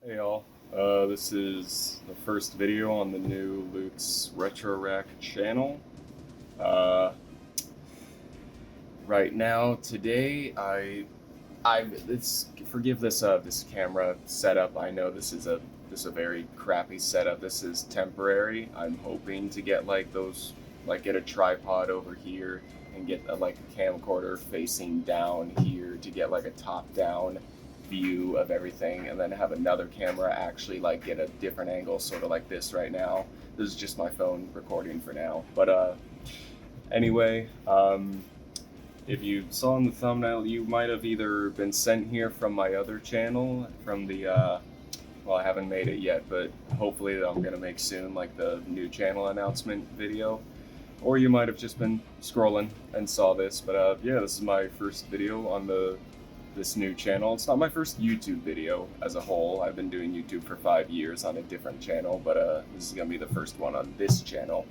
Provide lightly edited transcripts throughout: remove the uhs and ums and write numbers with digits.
Hey y'all, this is the first video on the new Luke's Retro Rack channel. Uh, right now, today, forgive this camera setup. I know this is a very crappy setup. This is temporary. I'm hoping to get get a tripod over here and get a camcorder facing down here to get like a top-down view of everything, and then have another camera actually get a different angle, sort of like this right now. This is just my phone recording for now. But anyway, if you saw in the thumbnail, you might have either been sent here from my other channel, from the well, I haven't made it yet, but hopefully I'm gonna make soon, like the new channel announcement video, or you might have just been scrolling and saw this. But yeah, this is my first video on this new channel. It's not my first YouTube video as a whole. I've been doing YouTube for 5 years on a different channel, but this is gonna be the first one on this channel.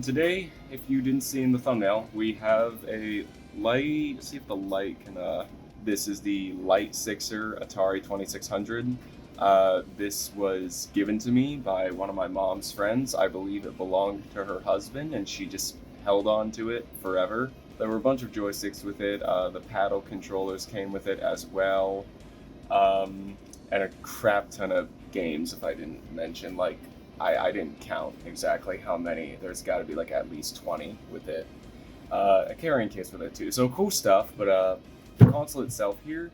Today, if you didn't see in the thumbnail, we have a light. Let's see if the light can. This is the Light Sixer Atari 2600. This was given to me by one of my mom's friends. I believe it belonged to her husband, and she just held on to it forever. There were a bunch of joysticks with it. The paddle controllers came with it as well, and a crap ton of games. If I didn't mention, I didn't count exactly how many. There's got to be at least 20 with it. A carrying case with it too. So cool stuff. But the console itself here,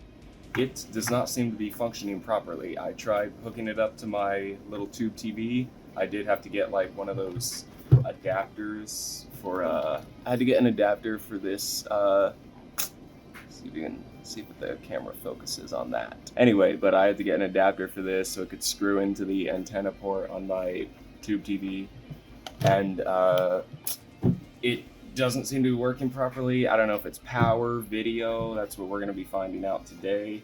it does not seem to be functioning properly. I tried hooking it up to my little tube TV. I did have to get one of those adapters for I had to get an adapter for this. See if you can see if the camera focuses on that. Anyway, but I had to get an adapter for this so it could screw into the antenna port on my tube TV, and it doesn't seem to be working properly. I don't know if it's power, video. That's what we're going to be finding out today.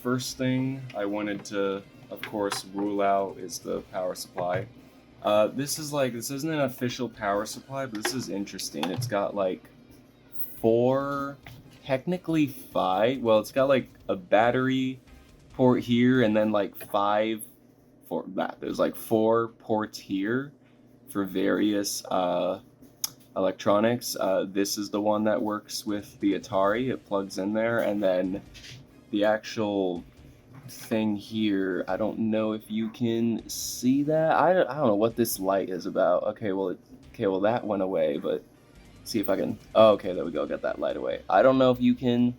First thing I wanted to, of course, rule out is the power supply. This isn't an official power supply, but this is interesting. It's got four, technically five. Well, it's got a battery port here, and then there's four ports here for various electronics. This is the one that works with the Atari. It plugs in there, and then the actual thing here, I don't know if you can see that. I don't know what this light is about. Okay, well that went away, but see if I can. Oh, okay, there we go. Got that light away. I don't know if you can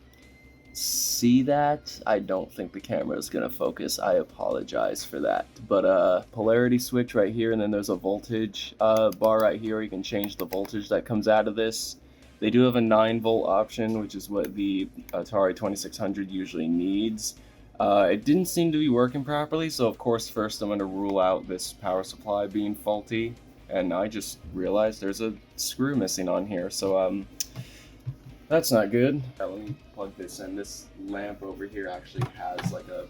see that. I don't think the camera is gonna focus. I apologize for that. But polarity switch right here, and then there's a voltage bar right here. You can change the voltage that comes out of this. They do have a 9-volt option, which is what the Atari 2600 usually needs. It didn't seem to be working properly, so of course first I'm going to rule out this power supply being faulty, and I just realized there's a screw missing on here, so that's not good. Let me plug this in. This lamp over here actually has a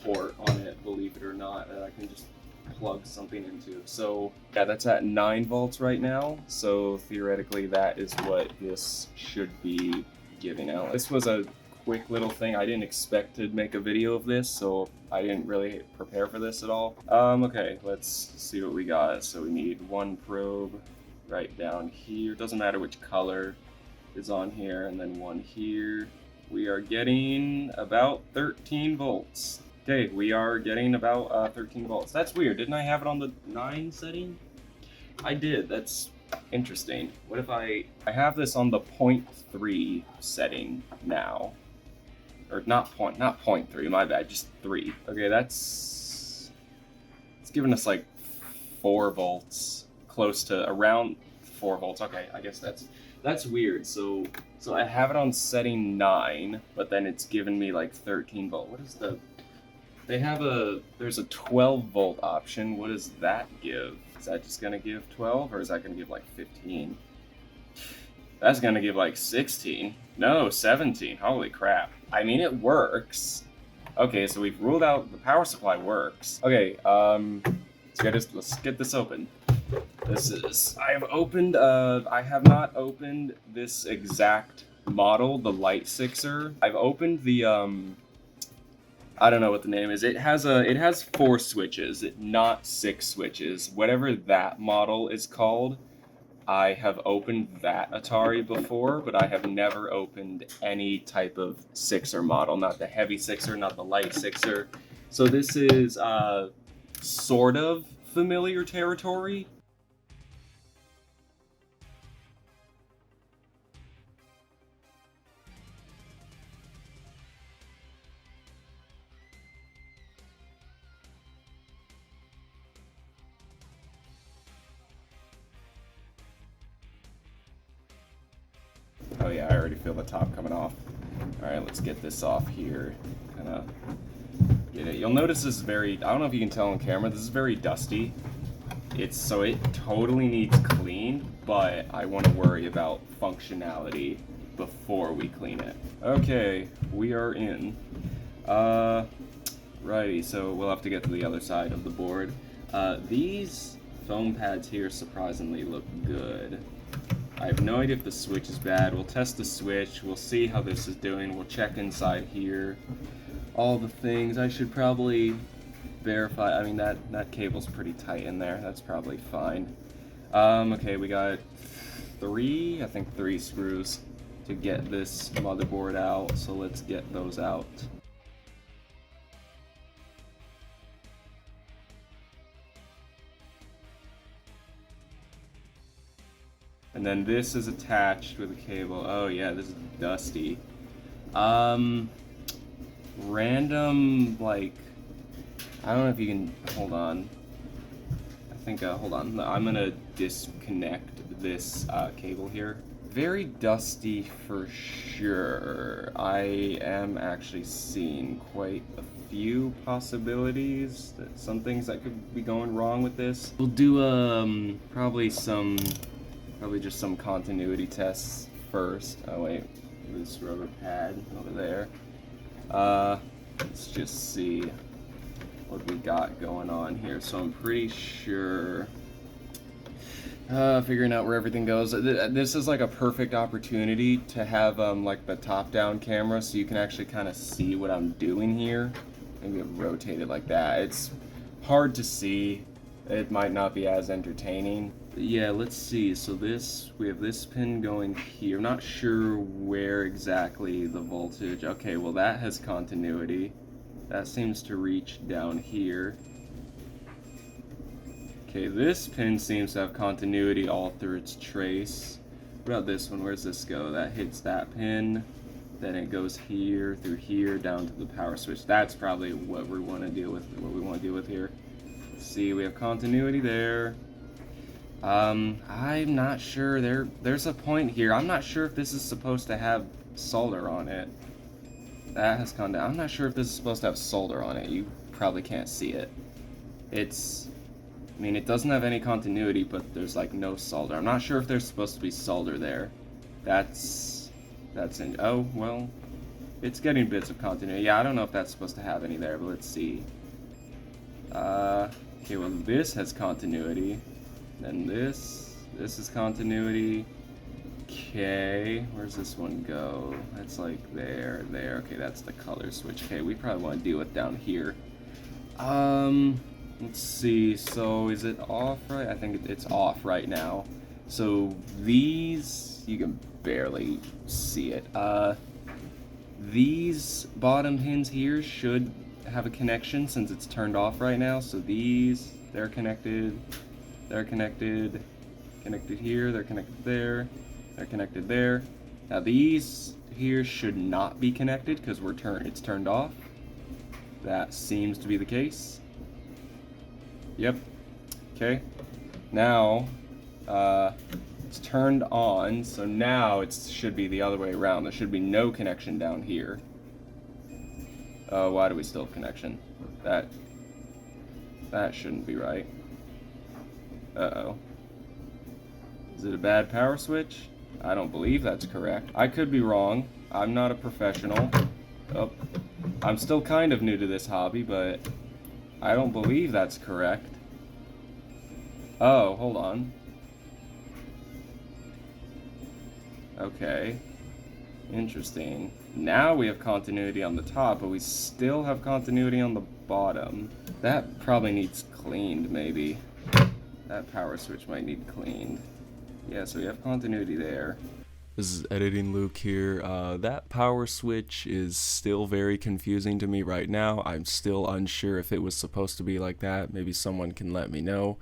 port on it, believe it or not, that I can just plug something into. So yeah, that's at 9 volts right now, so theoretically that is what this should be giving out. This was a quick little thing. I didn't expect to make a video of this, so I didn't really prepare for this at all. Okay, let's see what we got. So we need one probe right down here. Doesn't matter which color is on here, and then one here. We are getting about 13 volts. Okay, we are getting about 13 volts. That's weird. Didn't I have it on the 9 setting? I did. That's interesting. What if I have this on the 0.3 setting now? Or not 0.3, my bad, just 3. Okay, it's giving us 4 volts, close to around 4 volts. Okay, I guess that's weird. So I have it on setting 9, but then it's giving me 13 volt. What is there's a 12 volt option. What does that give? Is that just gonna give 12, or is that gonna give 15? That's gonna give 16. No, 17. Holy crap. I mean, it works. Okay, so we've ruled out the power supply works. Okay, let's get this open. I have not opened this exact model, the Light Sixer. I've opened the I don't know what the name is. It has 4 switches, not 6 switches. Whatever that model is called, I have opened that Atari before, but I have never opened any type of Sixer model. Not the Heavy Sixer, not the Light Sixer. So this is sort of familiar territory. Oh yeah, I already feel the top coming off. Alright, let's get this off here. Kinda get it. You'll notice this is very, I don't know if you can tell on camera, this is very dusty. So it totally needs cleaned, but I want to worry about functionality before we clean it. Okay, we are in. Righty, so we'll have to get to the other side of the board. These foam pads here surprisingly look good. I have no idea if the switch is bad. We'll test the switch, we'll see how this is doing, we'll check inside here. All the things, I should probably verify, I mean that cable's pretty tight in there, that's probably fine. Okay, we got I think three screws to get this motherboard out, so let's get those out. And then this is attached with a cable. Oh yeah, this is dusty. Random, like, I don't know if you can, hold on. I think, hold on. I'm gonna disconnect this cable here. Very dusty for sure. I am actually seeing quite a few possibilities, some things that could be going wrong with this. We'll do probably just some continuity tests first. Oh wait, this rubber pad over there. Let's just see what we got going on here. So I'm pretty sure, figuring out where everything goes. This is like a perfect opportunity to have like the top-down camera, so you can actually kind of see what I'm doing here. Maybe rotate it like that. It's hard to see. It might not be as entertaining. But yeah, let's see. So we have this pin going here. I'm not sure where exactly the voltage. Okay, well that has continuity. That seems to reach down here. Okay, this pin seems to have continuity all through its trace. What about this one? Where's this go? That hits that pin. Then it goes here, through here, down to the power switch. That's probably what we want to deal with here. See, we have continuity there. I'm not sure. There's a point here. I'm not sure if this is supposed to have solder on it. That has gone down. I'm not sure if this is supposed to have solder on it. You probably can't see it. I mean, it doesn't have any continuity, but there's like no solder. I'm not sure if there's supposed to be solder there. Oh, well, it's getting bits of continuity. Yeah, I don't know if that's supposed to have any there, but let's see. Okay, well this has continuity. Then this is continuity. Okay, where's this one go? That's like there. Okay, that's the color switch. Okay, we probably want to deal with down here. Let's see, so is it off right? I think it's off right now. So these, you can barely see it. These bottom pins here should have a connection since it's turned off right now. So these, they're connected here, they're connected there, they're connected there. Now these here should not be connected because it's turned off. That seems to be the case. Yep. Okay. Now it's turned on, so now it should be the other way around. There should be no connection down here. Why do we still have connection? That shouldn't be right. Uh-oh. Is it a bad power switch? I don't believe that's correct. I could be wrong. I'm not a professional. Oh, I'm still kind of new to this hobby, but I don't believe that's correct. Oh, hold on. Okay. Interesting. Now we have continuity on the top, but we still have continuity on the bottom. That probably needs cleaned, maybe. That power switch might need cleaned. Yeah, so we have continuity there. This is Editing Luke here. That power switch is still very confusing to me right now. I'm still unsure if it was supposed to be like that. Maybe someone can let me know.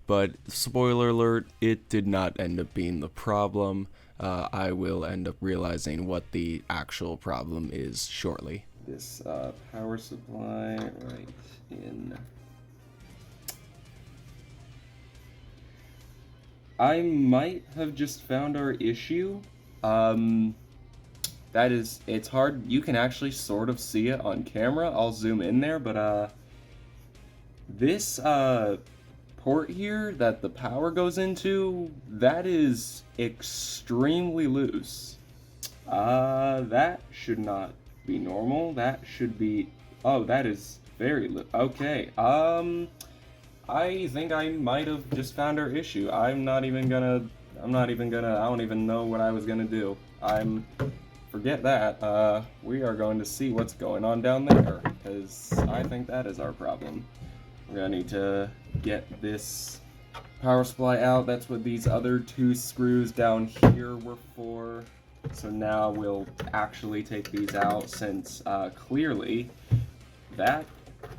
But spoiler alert, it did not end up being the problem. I will end up realizing what the actual problem is shortly. This power supply right in. I might have just found our issue. It's hard. You can actually sort of see it on camera. I'll zoom in there, but this port here that the power goes into, that is extremely loose. That should not be normal. That should be, oh, that is very loose. Okay, I think I might have just found our issue. I don't even know what I was gonna do. Forget that. We are going to see what's going on down there, because I think that is our problem. We're gonna need to get this power supply out. That's what these other two screws down here were for. So now we'll actually take these out, since clearly that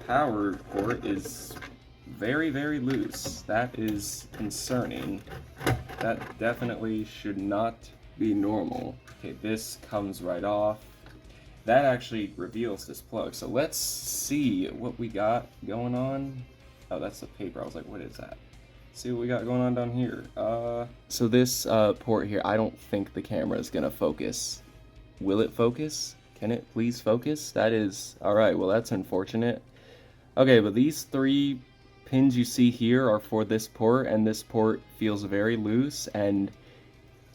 power port is very, very loose. That is concerning. That definitely should not be normal. Okay, this comes right off. That actually reveals this plug. So let's see what we got going on. Oh, that's the paper. I was like, what is that? See what we got going on down here. So this port here, I don't think the camera is gonna focus. Will it focus? Can it please focus? That is, all right, well, that's unfortunate. Okay, but these three pins you see here are for this port, and this port feels very loose, and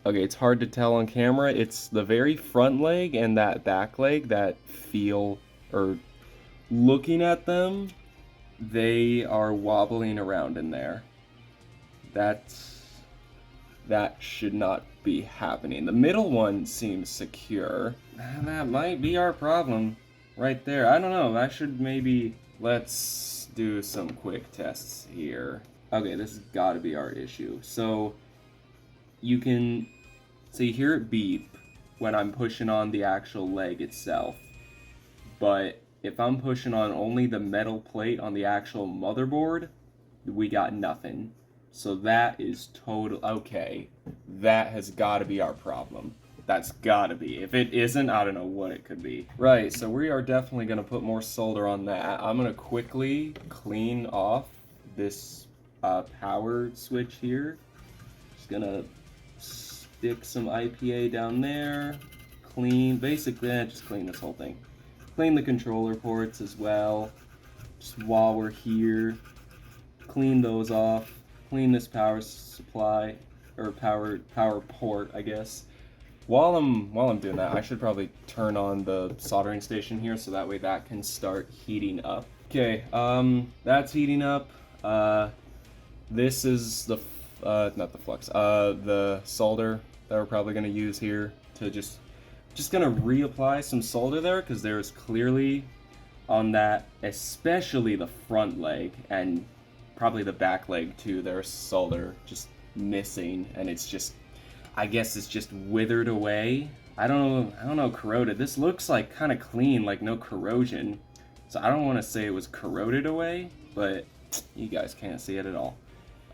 okay, it's hard to tell on camera. It's the very front leg and that back leg that feel, or looking at them, they are wobbling around in there. That should not be happening. The middle one seems secure. That might be our problem right there. I don't know. I should maybe, let's do some quick tests here. Okay, this has got to be our issue. So you can hear it beep when I'm pushing on the actual leg itself, but if I'm pushing on only the metal plate on the actual motherboard, we got nothing. So that is total. Okay, that has got to be our problem. That's got to be. If it isn't, I don't know what it could be. Right, so we are definitely going to put more solder on that. I'm going to quickly clean off this power switch here. Just going to stick some IPA down there. Clean, basically, just clean this whole thing. Clean the controller ports as well. Just while we're here, clean those off. Clean this power supply, or power port, I guess. While I'm doing that, I should probably turn on the soldering station here, so that way that can start heating up. Okay, that's heating up. This is the not the flux, the solder that we're probably gonna use here to just gonna reapply some solder there, because there's clearly on that, especially the front leg and probably the back leg too, there's solder just missing, and it's just, I guess it's just withered away. I don't know, corroded. This looks like kind of clean, like no corrosion. So I don't want to say it was corroded away, but you guys can't see it at all.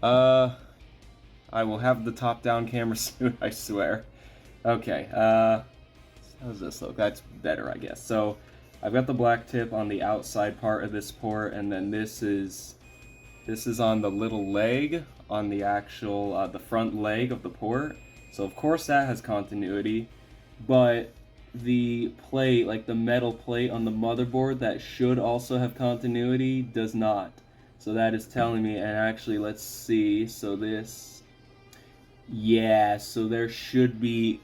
I will have the top-down camera soon, I swear. Okay, how does this look? That's better, I guess. So I've got the black tip on the outside part of this port, and then this is on the little leg, on the actual, the front leg of the port. So of course that has continuity, but the plate, like the metal plate on the motherboard that should also have continuity, does not. So that is telling me, and actually let's see, so this, yeah, so there should be,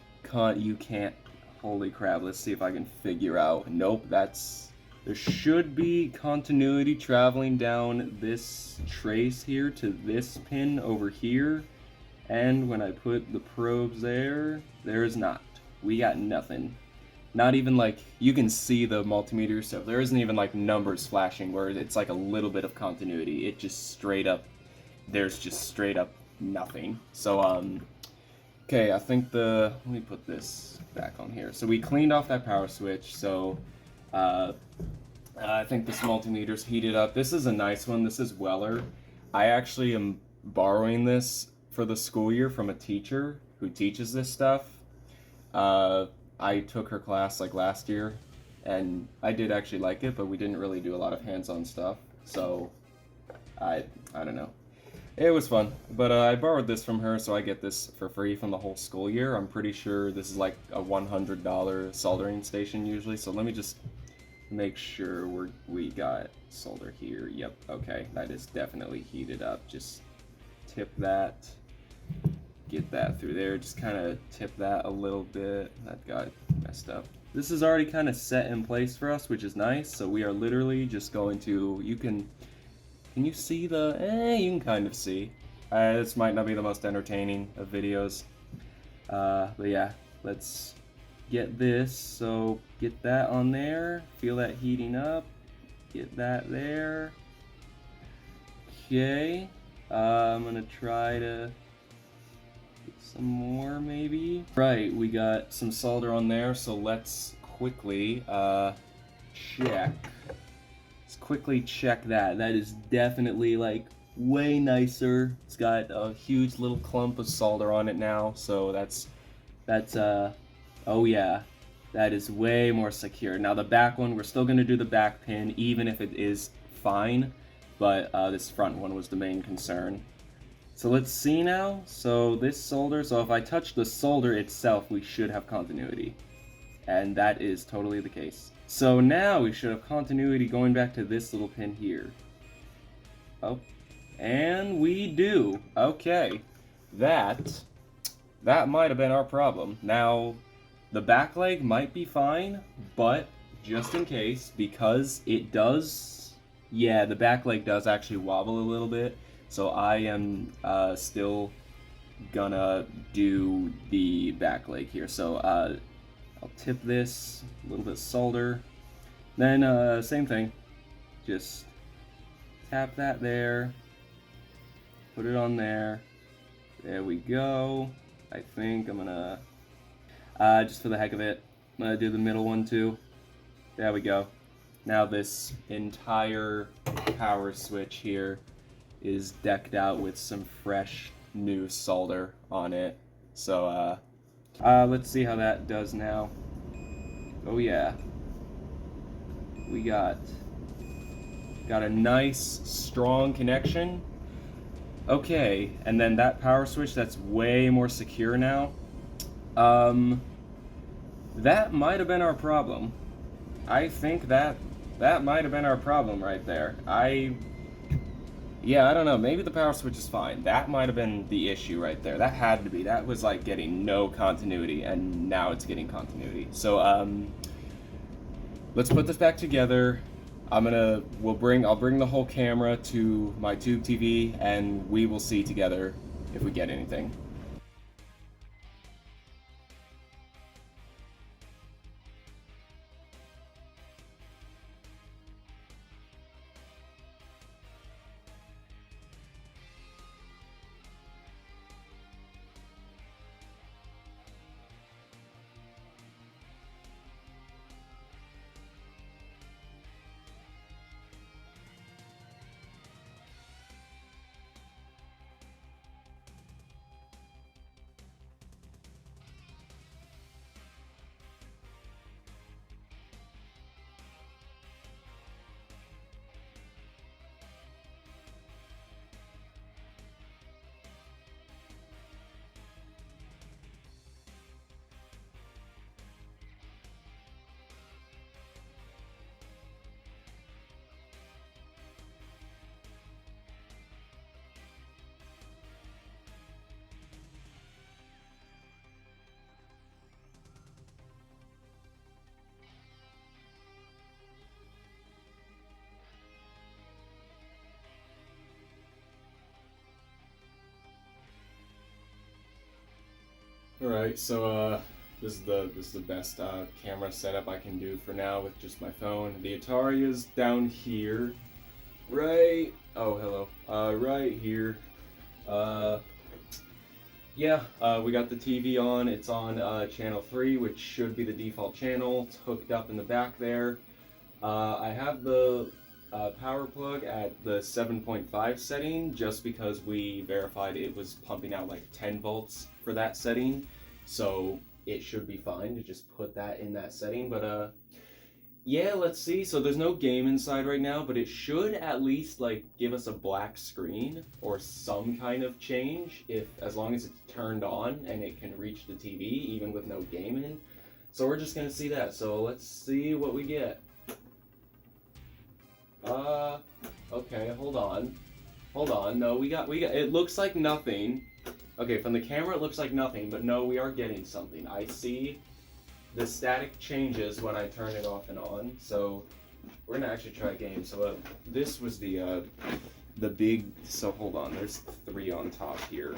you can't, holy crap, let's see if I can figure out, nope, there should be continuity traveling down this trace here to this pin over here, and when I put the probes there, there is not. we got nothing. Not even like, you can see the multimeter stuff. There isn't even like numbers flashing where it's like a little bit of continuity. It just straight up, there's just straight up nothing. So, okay, I think let me put this back on here. So we cleaned off that power switch, so, I think this multimeter's heated up. This is a nice one. This is Weller. I actually am borrowing this for the school year from a teacher who teaches this stuff. I took her class like last year, and I did actually like it, but we didn't really do a lot of hands-on stuff, so I don't know. It was fun, but I borrowed this from her, so I get this for free from the whole school year. I'm pretty sure this is like a $100 soldering station usually, so let me just make sure we got solder here. Yep, okay, that is definitely heated up. Just tip that, get that through there, just kind of tip that a little bit. That got messed up. This is already kind of set in place for us, which is nice, so we are literally just going to, can you see you can kind of see. This might not be the most entertaining of videos, but yeah, let's get this. So get that on there, feel that heating up, get that there. Okay, I'm gonna try to get some more maybe. Right, we got some solder on there, so let's quickly check. Let's quickly check that. That is definitely like way nicer. It's got a huge little clump of solder on it now, so that's oh yeah, that is way more secure. Now the back one, we're still gonna do the back pin even if it is fine, but this front one was the main concern. So let's see now. So this solder, so if I touch the solder itself, we should have continuity. And that is totally the case. So now we should have continuity going back to this little pin here. Oh, and we do. Okay, that might have been our problem. Now, the back leg might be fine, but just in case, because it does, yeah, the back leg does actually wobble a little bit. So I am still gonna do the back leg here. So I'll tip this, a little bit of solder. Then same thing, just tap that there, put it on there. There we go. I think I'm gonna, just for the heck of it, I'm gonna do the middle one too. There we go. Now this entire power switch here is decked out with some fresh new solder on it. So let's see how that does now. Oh yeah, we got a nice strong connection. Okay, and then that power switch that's way more secure now. That might have been our problem. I think that might have been our problem right there. Yeah, I don't know, maybe the power switch is fine. That might have been the issue right there. That had to be. That was like getting no continuity, and now it's getting continuity. So, let's put this back together. I'll bring the whole camera to my tube TV, and we will see together if we get anything. Alright, so This is the best camera setup I can do for now with just my phone. The Atari is down here, right? Oh, hello. Right here. Yeah, we got the TV on. It's on channel 3, which should be the default channel. It's hooked up in the back there. I have the power plug at the 7.5 setting just because we verified it was pumping out like 10 volts for that setting. So it should be fine to just put that in that setting. But yeah, let's see. So there's no game inside right now, but it should at least like give us a black screen or some kind of change as long as it's turned on and it can reach the TV even with no game in. So we're just gonna see that. So let's see what we get. Okay, hold on. No, we got, it looks like nothing. Okay, from the camera it looks like nothing, but no, we are getting something. I see the static changes when I turn it off and on, so we're gonna actually try a game. So this was the big, so hold on, there's 3 on top here.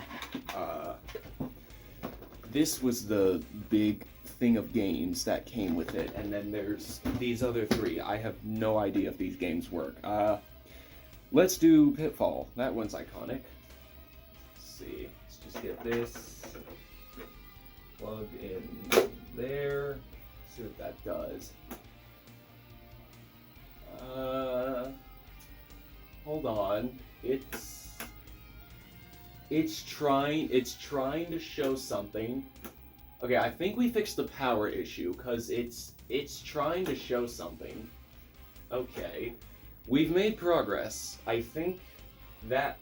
This was the big thing of games that came with it, and then there's these other 3. I have no idea if these games work. Let's do Pitfall. That one's iconic. Let's see. Let's just get this. Plug in there. See what that does. Hold on. It's trying to show something. Okay, I think we fixed the power issue because it's trying to show something. Okay. We've made progress. I think that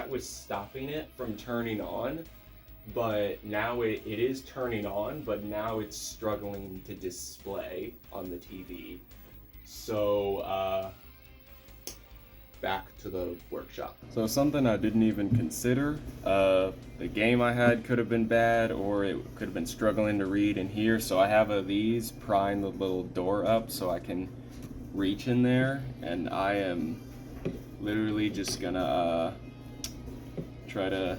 was stopping it from turning on, but now it is turning on, but now it's struggling to display on the TV. So, back to the workshop. So something I didn't even consider, the game I had could have been bad, or it could have been struggling to read in here. So I have these prying the little door up so I can reach in there, and I am literally just gonna try to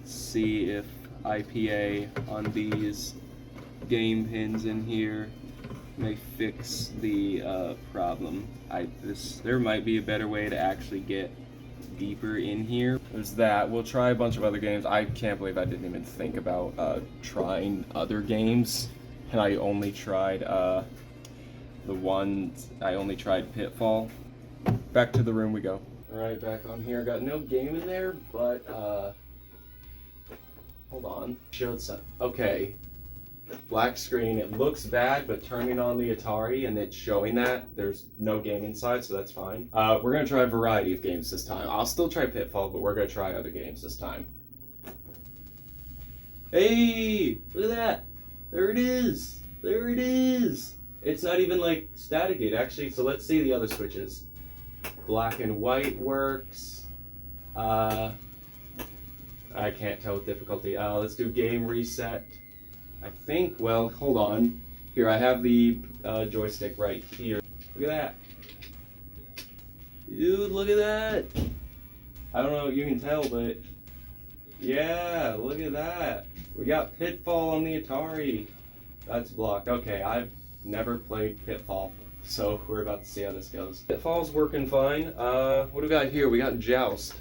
see if IPA on these game pins in here may fix the problem. There might be a better way to actually get deeper in here. There's that. We'll try a bunch of other games. I can't believe I didn't even think about trying other games, and I only tried I only tried Pitfall. Back to the room we go. Alright, back on here. Got no game in there, but hold on. Showed some. Okay. Black screen. It looks bad, but turning on the Atari and it's showing that there's no game inside, so that's fine. We're gonna try a variety of games this time. I'll still try Pitfall, but we're gonna try other games this time. Hey! Look at that! There it is! There it is! It's not even like static gate actually, so let's see the other switches. Black and white works. I can't tell with difficulty. Let's do game reset. I think, well, hold on. Here, I have the joystick right here. Look at that. Dude, look at that. I don't know what you can tell, but yeah, look at that. We got Pitfall on the Atari. That's blocked. Okay, I've never played Pitfall, so we're about to see how this goes. Pitfall's working fine. What do we got here? We got Joust.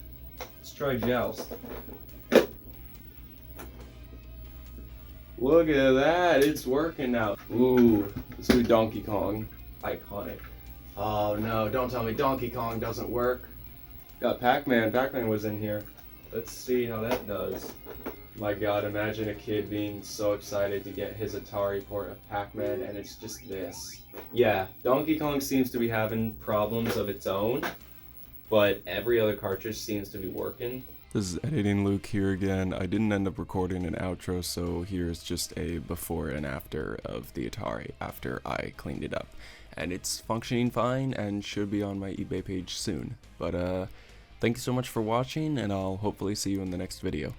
Let's try Joust. Look at that, it's working now. Ooh, let's do Donkey Kong. Iconic. Oh no, don't tell me Donkey Kong doesn't work. Got Pac-Man. Pac-Man was in here. Let's see how that does. My god, imagine a kid being so excited to get his Atari port of Pac-Man, and it's just this. Yeah, Donkey Kong seems to be having problems of its own, but every other cartridge seems to be working. This is Editing Luke here again. I didn't end up recording an outro, so here's just a before and after of the Atari after I cleaned it up. And it's functioning fine and should be on my eBay page soon. But thank you so much for watching, and I'll hopefully see you in the next video.